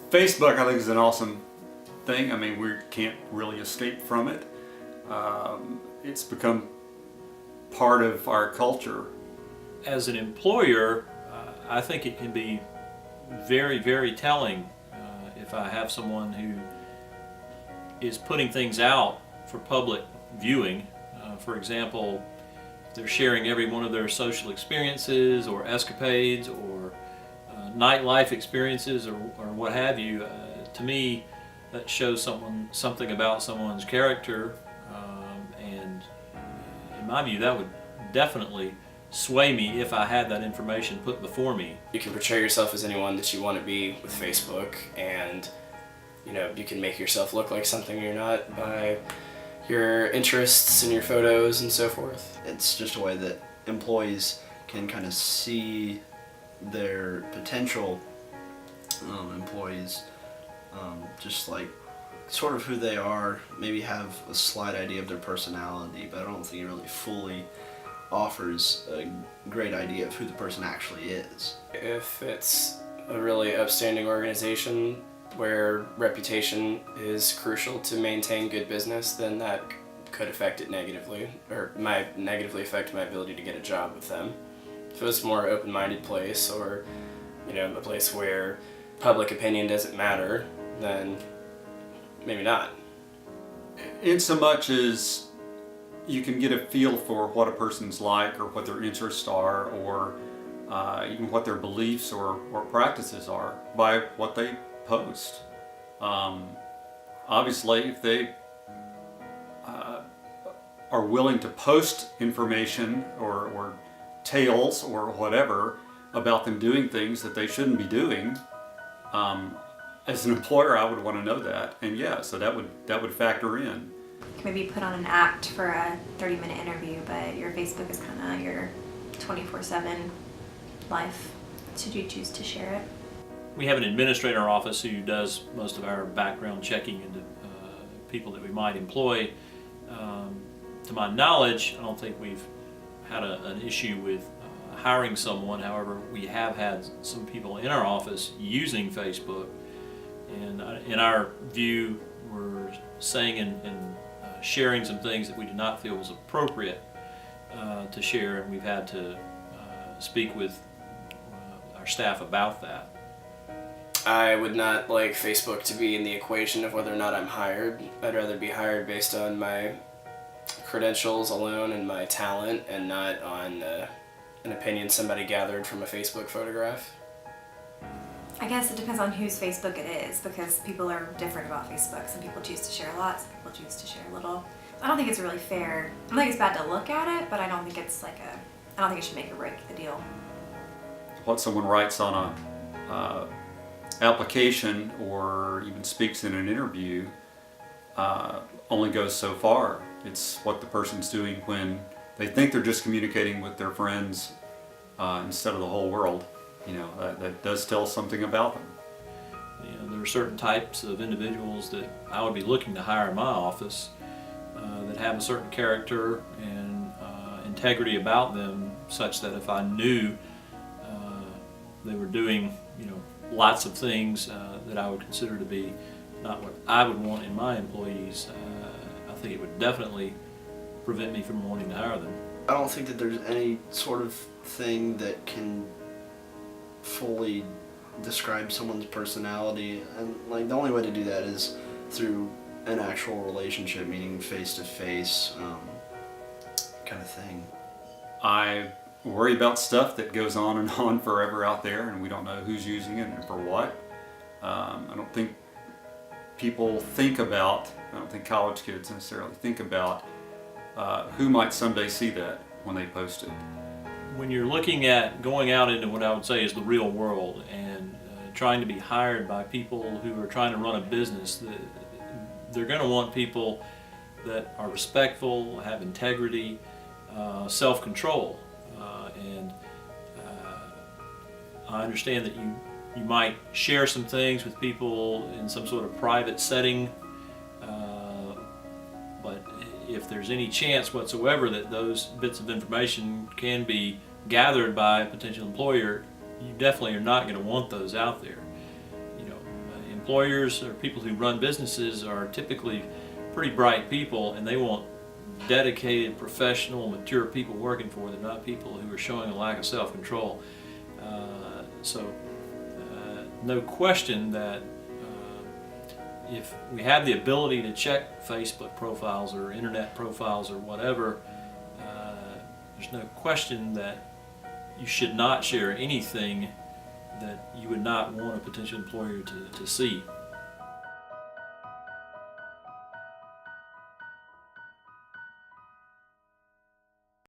Facebook, I think, is an awesome thing. I mean, we can't really escape from it. It's become part of our culture. As an employer, I think it can be very, very telling if I have someone who is putting things out for public viewing. For example, if they're sharing every one of their social experiences or escapades or nightlife experiences or what have you. To me, that shows something about someone's character, and in my view, that would definitely sway me if I had that information put before me. You can portray yourself as anyone that you want to be with Facebook, and you can make yourself look like something you're not by your interests and your photos and so forth. It's just a way that employees can kind of see their potential employees, just like sort of who they are, maybe have a slight idea of their personality, but I don't think it really fully offers a great idea of who the person actually is. If it's a really upstanding organization where reputation is crucial to maintain good business, then that could affect it negatively, or might negatively affect my ability to get a job with them. If it's a more open-minded place, or a place where public opinion doesn't matter, then maybe not. In so much as you can get a feel for what a person's like, or what their interests are, or even what their beliefs or practices are by what they post. Obviously, if they are willing to post information or tales or whatever about them doing things that they shouldn't be doing, as an employer, I would want to know that, and yeah, so that would factor in. Maybe put on an act for a 30-minute interview, but your Facebook is kind of your 24/7 life. Should you choose to share it? We have an administrator in our office who does most of our background checking into people that we might employ. To my knowledge, I don't think we've had an issue with hiring someone. However, we have had some people in our office using Facebook, and in our view, we're saying and sharing some things that we did not feel was appropriate to share, and we've had to speak with our staff about that. I would not like Facebook to be in the equation of whether or not I'm hired. I'd rather be hired based on my credentials alone and my talent, and not on an opinion somebody gathered from a Facebook photograph. I guess it depends on whose Facebook it is, because people are different about Facebook. Some people choose to share a lot, some people choose to share a little. I don't think it's really fair. I don't think it's bad to look at it, but I don't think it's I don't think it should make or break the deal. What someone writes on a application or even speaks in an interview only goes so far. It's what the person's doing when they think they're just communicating with their friends instead of the whole world. That does tell something about them. There are certain types of individuals that I would be looking to hire in my office that have a certain character and integrity about them, such that if I knew they were doing lots of things that I would consider to be not what I would want in my employees, I think it would definitely prevent me from wanting to hire them. I don't think that there's any sort of thing that can fully describe someone's personality, and the only way to do that is through an actual relationship, meaning face-to-face kind of thing. I worry about stuff that goes on and on forever out there, and we don't know who's using it and for what. I don't think people think about, I don't think college kids necessarily think about who might someday see that when they post it. When you're looking at going out into what I would say is the real world and trying to be hired by people who are trying to run a business, they're going to want people that are respectful, have integrity, self-control. And I understand that you might share some things with people in some sort of private setting, but if there's any chance whatsoever that those bits of information can be gathered by a potential employer, you definitely are not going to want those out there. employers or people who run businesses are typically pretty bright people, and they want dedicated, professional, mature people working for them, not people who are showing a lack of self-control. No question that if we have the ability to check Facebook profiles or internet profiles or whatever, there's no question that you should not share anything that you would not want a potential employer to see.